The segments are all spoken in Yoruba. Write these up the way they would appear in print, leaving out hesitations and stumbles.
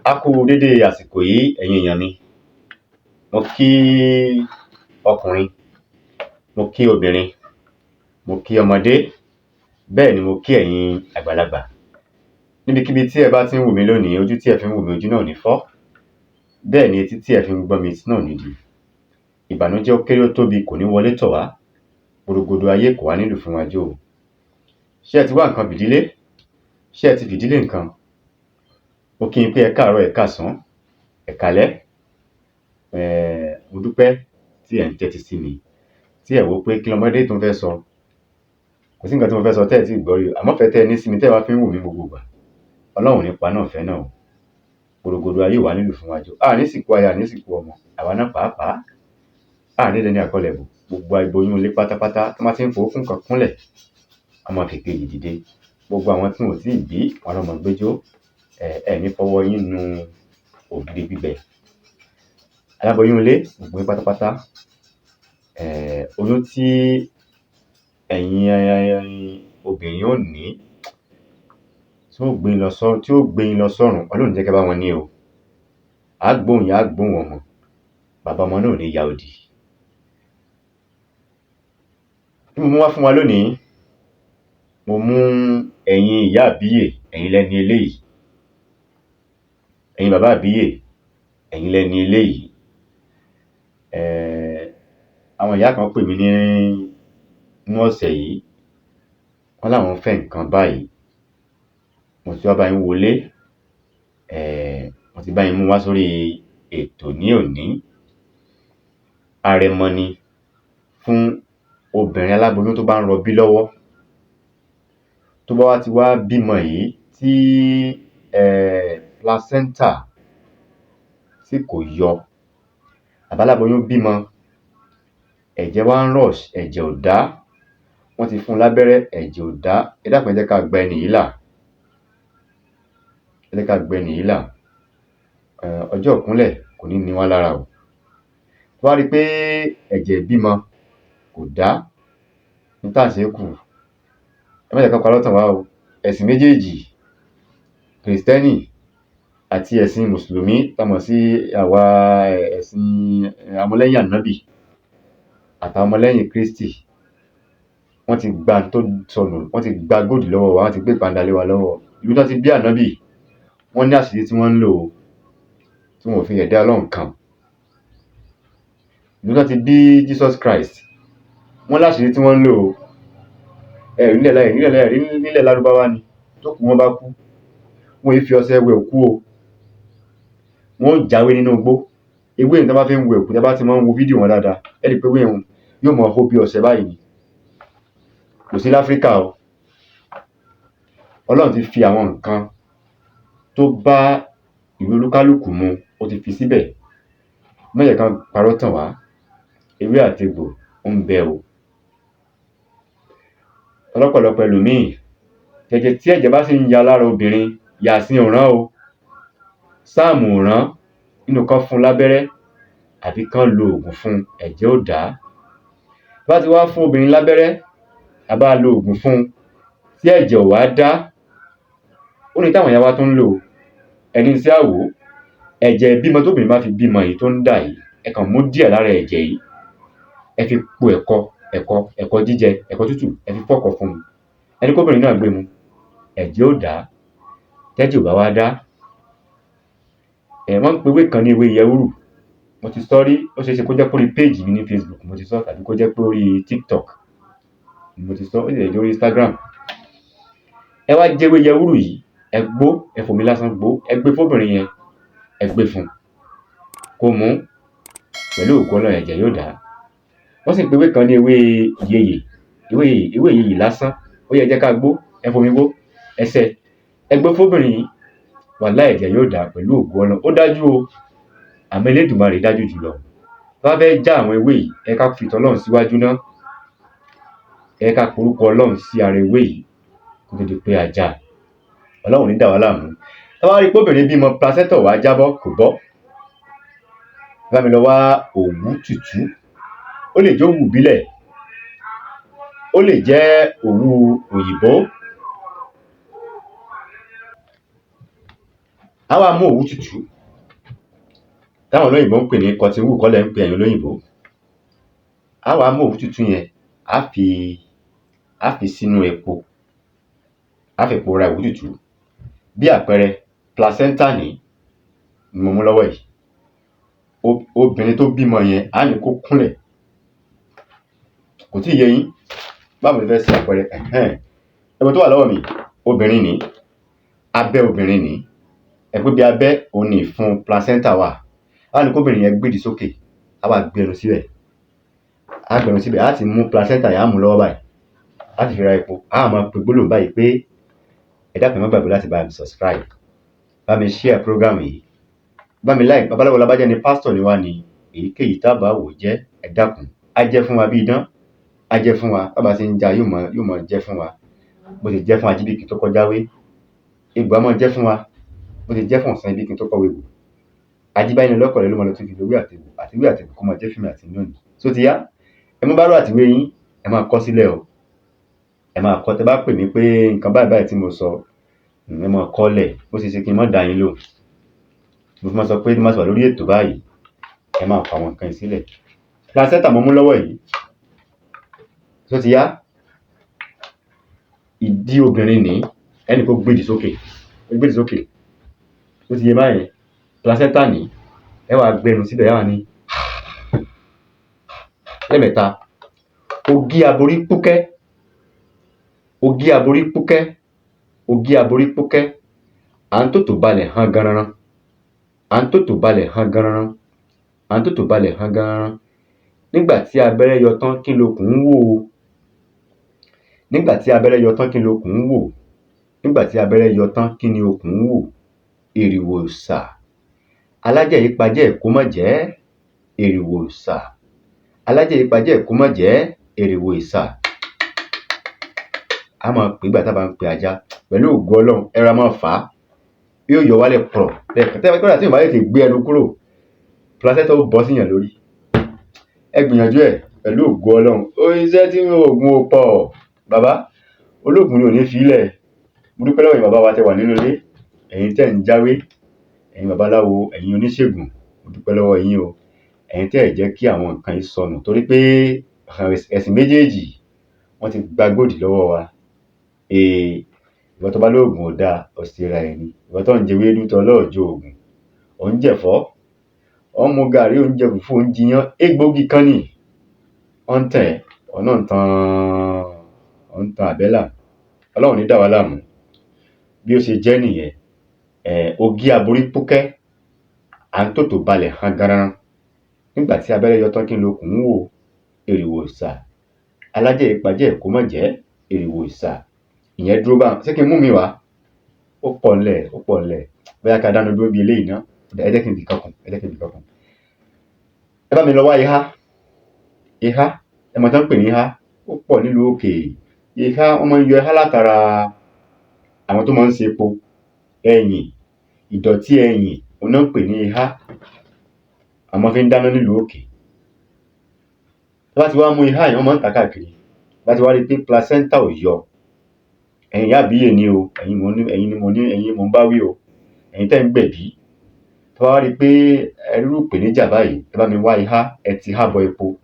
A kú dédé àsìkò yìí ẹ̀yin èèyàn mi. Mo kí ọkùnrin, mo kí obìnrin, mo kí ọmọdé, bẹ́ẹ̀ ni mo kí ẹ̀yin àgbàlagbà. Níbikíbi tí ẹ bá ti ń wò mí lónìí, ojú tí ẹ fi ń wò mí ojú náà ò ní fọ́. Bẹ́ẹ̀ ni etí tí ẹ fi ń gbọ́ mi etí náà ò ní di. Ìbànújẹ́ ó kéré ó tóbi kò ní wọlé tọ̀ wá. Gbòrògbòdò ayé kò wá nílùú fún wa jó o. Ṣé ẹ ti wá nǹkan fìdílé? Ṣé ẹ ti fìdílé nǹkan? Mo kí n pé ẹ káàárọ̀, ẹ káàsán, ẹ káalẹ́. Mo dúpẹ́ tí ẹ̀ ń tẹ́tí sí mi, tí ẹ wò pé kí lọmọdé tó ń fẹ́ sọ. Kò sí nǹkan tí mo fẹ́ sọ tẹ́ ẹ̀ tí ì gbọ́ rí o. Àmọ́ fẹ́ tẹ́ ẹ ní sí mi tẹ́ ẹ wá fi ń wò mí gbogbo ìgbà. Ọlọ́run ní pa náà fẹ́ náà o. Gbòrògbòdò ayé wà nílùú fún wa jó. A ní sìnkú aya, a ní sìnkú ọmọ. Àwa náà pàápàá. A ní dẹni àkọlẹ̀ bò. Gbogbo aboyún ilé pátápátá tí wọ́n ti ń fowó fún nǹkan kúnlẹ̀. A máa fi kejì dìde. Gbogbo àwọn tí wọn ò tí ì bí wọn lọ́mọ gbẹ́jọ́. Ní fọwọ́ yín nu ògiri gbígbẹ. Aláboyún ilé gbogbo yín pátápátá. Oyún tí ẹ̀yin obìnrin ò ní tí ó gbé yín lọ sọ́run, Ọlọ́run jẹ́ kí ẹ bá wọn ní o. A gbóhùn yá, a gbóhùn ọmọ. Bàbá ọmọ náà ò ní ya òdì. Bí mo mú wá fún wa lónìí, mo mú ẹ̀yin ìyá àbíyè, ẹ̀yin lẹ́ni eléyìí. Ẹ̀yin bàbá àbíyè, ẹ̀yin lẹ́ni eléyìí. Àwọn ìyá kan pè mí nínú ọ̀sẹ̀ yìí. Wọ́n láwọn fẹ́ nǹkan báyìí. Mo ti wá bá yín wọlé. Mo ti bá yín mú wá sórí ètò ní òní. Àrẹ̀mọ ni fún obìnrin aláboyún tó bá ń rọbí lọ́wọ́. Tó bá wá ti wá bímọ yìí tí placenta tí kò yọ. Àbáláboyún bímọ, ẹ̀jẹ̀ wá ń rush, ẹ̀jẹ̀ ò dá. Wọ́n ti fún un lábẹ́rẹ́, ẹ̀jẹ̀ ò dá. Ẹ dákun ẹ jẹ́ ká gba ẹni yìí là. Ẹ jẹ́ ká gba ẹni yìí là. Ọjọ́ ìkúnlẹ̀ kò ní ní wá lára o. Tó bá rí pé ẹ̀jẹ̀ ìbímọ kò dá, ní tá à ṣe kù. Ẹ má jẹ́ ká parọ́ tàn wá o. Ẹ̀sìn méjèèjì, Kìrìsìtẹ́nì àti ẹ̀sìn Mùsùlùmí, tá mọ̀ sí àwa ẹ̀sìn ọmọlẹ́yìn Ànábì àtàwọn ọmọlẹ́yìn Kristi, wọ́n ti gba tó sọnù, wọ́n ti gba góòdì lọ́wọ́ wa, wọ́n ti gbé ìpàdálé wa lọ́wọ́. Ìlú tó ti bí Ànábì, wọ́n ní àṣírí tí wọ́n ń lò ó, tí wọ́n ò fi ẹ̀dá Ọlọ́run kan. Ìlú tó ti bí Jesus Christ, wọ́n láṣírí tí wọ́n ń lò ó. Nílẹ̀ Lárúbáwá ni tó kù wọ́n bá kú. Wọ́n yìí fi ọṣẹ wẹ òkú o. Wọ́n jáwé nínú igbó. Ewé yìí tí wọ́n bá fi ń wẹ òkú, tí wọ́n bá ti máa ń wo fídíò wọn dáadáa, ẹ rí i pé ewé yẹn yóò mọ hó bí ọṣẹ báyìí ni. Kò sí láfíríkà o. Ọlọ́run ti fi àwọn nǹkan tó bá ìwé olúkálùkù mu, ó ti fi síbẹ̀. Má jẹ́ ká parọ́ tàn wá. Ewé àti egbò ó ń bẹ o. Ọlọ́pọ̀lọpọ̀ ẹlòmíì, tí ẹ̀jẹ̀ bá sì ń ya lára obìnrin, Yàsín ò rán o. Sáàmù ò rán. Nínú kan fún lábẹ́rẹ́ àbí kan lo oògùn fún, ẹ̀jẹ̀ ò dá. Bá ti wá fún obìnrin lábẹ́rẹ́, a bá lo oògùn fún, tí ẹ̀jẹ̀ ò wá dá. Ó ní táwọn ìyá wa tó ń lò. Ẹni sí àwò, ẹ̀jẹ̀ ìbímọ tóbìnrin bá fi bímọ yìí tó ń dà yìí, ẹ kàn mú díẹ̀ lára ẹ̀jẹ̀ yìí. Ẹ fi po ẹ̀kọ jíjẹ, ẹ̀kọ tútù, ẹ fi fọ́kọ fún mi. Ẹni kóbìnrin náà gbé mu, ẹ̀jẹ̀ ò dá. Tẹ́jẹ̀ ò bá wá dá. Wọ́n ń pe ewé kan ní ewé yẹwúrù. Mo ti sọ rí, ó ṣeé ṣe kó jẹ́ pé orí péèjì mi ní Facebook mo ti sọ, tàbí kó jẹ́ pé orí TikTok mo ti sọ, ó sì lè jẹ́ orí Instagram. Ẹ wá jẹ ewé yẹwúrù yìí, ẹ gbó, ẹ fòmí lásán gbó, ẹ gbé fóbìnrin yẹn, ẹ gbé fún kó mú. Pẹ̀lú ògo Ọlọ́run ẹ̀jẹ̀ yóò dá. Wọ́n sì pe ewé kan ní ewé ìyeyè. Ewé ìyeyè lásán. Ó yẹ jẹ́ ká gbó, ẹ fòmí gbó, ẹsẹ̀, ẹ gbé fóbìnrin yìí. Wàláhì ẹ̀jẹ̀ yóò dá pẹ̀lú ògo Ọlọ́run. Ó dájú o. Àmọ́ Elédùmarè dájú jùlọ. Tó bá fẹ́ já àwọn ewé yìí, ẹ ká fi t'Ọlọ́run síwájú náà. Ẹ ká porúkọ Ọlọ́run sí ara ewé yìí kó tó di pé a já. Ọlọ́run ní dà wá láàmú. Tá bá rí pé obìnrin bímọ, placenta wá jábọ́, kò bọ́. Bá mi lọ wá òwú tútù. Ó lè jẹ́ òwú ìbílẹ̀. Ó lè jẹ́ òwú òyìnbó. a wá mú òwú tútù táwọn olóyìnbó ń pè ní cotton wool kọ́lẹ̀ ń pè ẹ̀yin olóyìnbó. A wá mú òwú tútù yẹn a fi sínú epo, a fi epo ra òwú tútù. Bí àpẹẹrẹ placenta ní mo mú lọ́wọ́ yìí, obìnrin tó bímọ yẹn á ní kó kúnlẹ̀, kò tí ì yé yín báwo ni fẹ́ ṣe àpẹẹrẹ ẹgbẹ́ tó wà lọ́wọ́ mi obìnrin ní abẹ́ obìnrin ní ẹgbẹ́ bí abẹ́ òun ní ìfun placenta wà, á ní kóbìnrin yẹn gbèdì sókè, á wá gbẹnu síbẹ̀, á gbẹnu síbẹ̀, á ti mú placenta yẹn á mú lọ́wọ́ báyìí, á ti fi ra epo, á máa pe gbólóhùn báyìí pé ẹ dákun má gbàgbé láti bá mi subscribe, bá mi share program yìí, bá mi like. Babaláwo Lágbájá ni pásítọ̀ ni wá ní èyíkéyìí tábà wò jẹ́, ẹ dákun á jẹ́ fún wa bí idán, á jẹ́ fún wa bàbá ṣe ń ja yóò mọ jẹ́ fún wa bó ti jẹ́ fún Ajíbíkí tó kọjáwé, egbò á mọ jẹ́ fún wa bó ti jẹ́ fún Ọ̀sán Ibíkí tó kọ̀wé wò, Ajíbáyé lọ́kọ̀ọ́lẹ́ ló máa lọ tún fi lówé àtiwé àtẹ̀gbò kó máa jẹ́ fún mi àti inú òní. Só ti yá ẹ mú bárò àtiwé yín ẹ máa kọ sílẹ̀ o, ẹ máa kọ. Tẹ bá pè mí pé nǹkan báyìí tí mo sọ ẹ máa kọ lẹ̀, bó ṣe ṣe kí n má dá yín lò. Mo fi máa sọ pé tí mo bá wà lórí ètò báyìí ẹ máa kọ àwọn nǹkan yìí sílẹ̀. Placenta mo mú lọ́wọ́ yìí, só ti yá ìdí obìnrin ní ẹni kó gbèdì sókè, só ti yé báyẹn. Placenta ní ẹ wá gbẹnu síbẹ̀, ẹ wá ní lẹ́mẹ̀ta. Ògì aborí púkẹ́, ògì aborí púkẹ́, ògì aborí púkẹ́, à ń tòtò balẹ̀ hàn garanran, à ń tòtò balẹ̀ hàn garanran, à ń tòtò balẹ̀ hàn garanran. Nígbà tí abẹ́rẹ́ yọ tán kí lókùn ń wò ó, nígbà tí abẹ́rẹ́ yọ tán kí lókùn ń wò, nígbà tí abẹ́rẹ́ yọ tán kí ni okùn ń wò. Èrìwò ìsà alájẹ́ ìpàjẹ́ èkó mọ̀ jẹ́, èrìwò ìsà alájẹ́ ìpàjẹ́ èkó mọ̀ jẹ́, èrìwò ìsà. A máa pè gbà tá a bá ń pe ajá pẹ̀lú ògo Ọlọ́run, ẹra máa fà á yóò yọ wálẹ̀ pọ̀rọ̀ lẹ́ẹ̀kan. Tẹ́lẹ̀ kọ́dà tí ìbá yẹ ti gbé ẹnu kúrò placenta ó bọ́ síyàn lórí. Ẹ gbìyànjú ẹ̀ pẹ̀lú ògo Ọlọ́run. Ó iṣẹ́ tí oògùn ò pọ̀ bàbá olóògùn ni ò ní fi ilẹ̀. Mo dúpẹ́ lọ́wọ́ yín bàbá wa tẹ wà nínú ilé, ẹ̀yin tẹ́ ń jáwé, ẹ̀yin babaláwo, ẹ̀yin oníṣègùn, mo dúpẹ́ lọ́wọ́ yín o. Ẹ̀yin tẹ́ ẹ̀ jẹ́ kí àwọn nǹkan yìí sọnù torí pé ẹ̀sìn méjèèjì wọ́n ti gba góòdì lọ́wọ́ wa. Ìwọ tó bá lóògùn ò dáa ọ̀sẹ̀ ra ẹni, ìwọ tó ń jẹ ewédú tó lọ́ọ̀jọ́ òògùn, ò ń jẹ̀fọ́, ò ń mu gàrí, ò ń jẹ fùfú, ò ń jiyán, egbòogi kan ní ọ̀ ń tẹ̀ ọ̀ náà ń tan àbẹ́là. Ọlọ́run ní dà wá láàmú bí ó ṣe jẹ́ nìyẹn. Ògì aborí púkẹ́, à ń tòtò balẹ̀ hàn garanran. Nígbà tí abẹ́rẹ́ yọ tán kí lókùn ń wò. Èrìwò ìsà alájẹ́ ìpàjẹ́ èkó mọ̀ jẹ́, èrìwò ìsà. Ìyẹn dúró bá ṣé kí n mú mi wá, ó pọ̀ ńlẹ̀ bóyá ká dáná dúró bí eléyìí ná. Ẹ jẹ́ kí n fi kan kún, ẹ bá mi lọ wá ihá ẹ mọ̀ tán ń pè ní ihá, ó pọ̀ nílùú òkè. Ihá wọ́n máa ń yọ ihá látara àwọn tó máa ń ṣe epo ẹyìn, ìdọ̀tí ẹyìn òun náà ń pè ní ihá, àmọ́ fi ń dáná nílùú òkè. Bá ti wá mú ihá yẹn wọ́n máa ń tà káàkiri. Bá ti wá rí pé placenta ò yọ, ẹ̀yin ìyá àbíyè ni o, ẹ̀yin mo ń bá wí o, ẹ̀yin tẹ́ ń gbẹ̀bí. Tó bá wá rí pé ẹrú ìpèníjà báyìí, ẹ bá mi wá ihá, ẹ ti ihá bọ epo.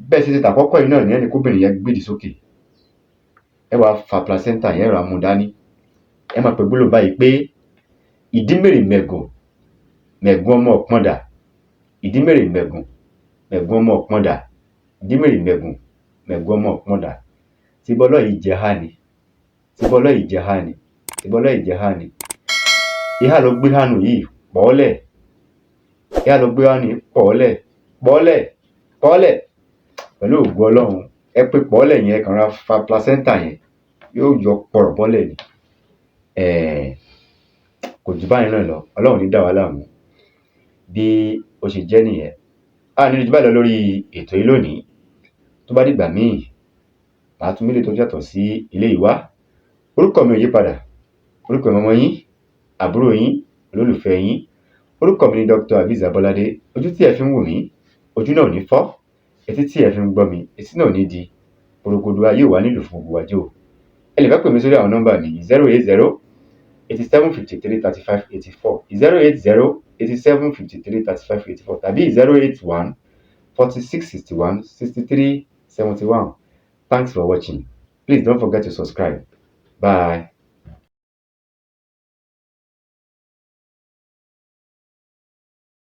Bẹ́ẹ̀ ṣe tà kọ́kọ́ yìí náà ní ẹni kóbìnrin yẹn gbèdì sókè. Ẹ wá fa placenta yẹn rà mú dání. Ẹ máa pè gbólóhùn báyìí pé ìdí mèrè mẹ̀gùn ọmọ ọ̀pọ̀ndà, ìdí mèrè mẹ̀gùn ọmọ ọ̀pọ̀ndà, ìdí mèrè mẹ̀gùn ọmọ ọ̀pọ̀ndà. Tí bọ́lọ́ yìí jẹ há ni, tí bọ́lọ́ yìí jẹ há ni, tí bọ́lọ́ yìí jẹ há ni. Ihá ló gbé hánu yìí pọ̀ọ́lẹ̀, ihá ló gbé hánu yìí pọ̀ọ́lẹ̀ pẹ̀lú ògo Ọlọ́run. Ẹ pé pọ̀ọ́lẹ̀ yẹn kàn ra fa placenta yẹn yóò yọ pọ̀rọ̀ bọ́lẹ̀ ni. Kò jù báyìí náà lọ. Ọlọ́run ní dà wá láàmú bí ó ṣe jẹ́ nìyẹn. A ní jù báyìí lọ lórí ètò yìí lónìí. Tó bá dìgbà míì màá tún mílẹ̀ tó yàtọ̀ sí ilé ìwá. Orúkọ mi ò yí padà, orúkọ mi ọmọ yín, àbúrò yín, olólùfẹ́ yín. Orúkọ mi ni Dr. Aviz Abolade. Ojú tí ẹ fi ń wò mí, ojú náà ò ní fọ́. Etí tí ẹ fi ń gbọ́ mi, etí náà ò ní di. Porogodo ayé wà nílùú fún gbogbo wájú. Ẹ lè fẹ́ pè mí sórí àwọn nọ́mbà mi 080 87 53 35 84, 080 87 53 35 84 tàbí 081 46 61 63 71. Thanks for watching. Please don't forget to subscribe. Bye.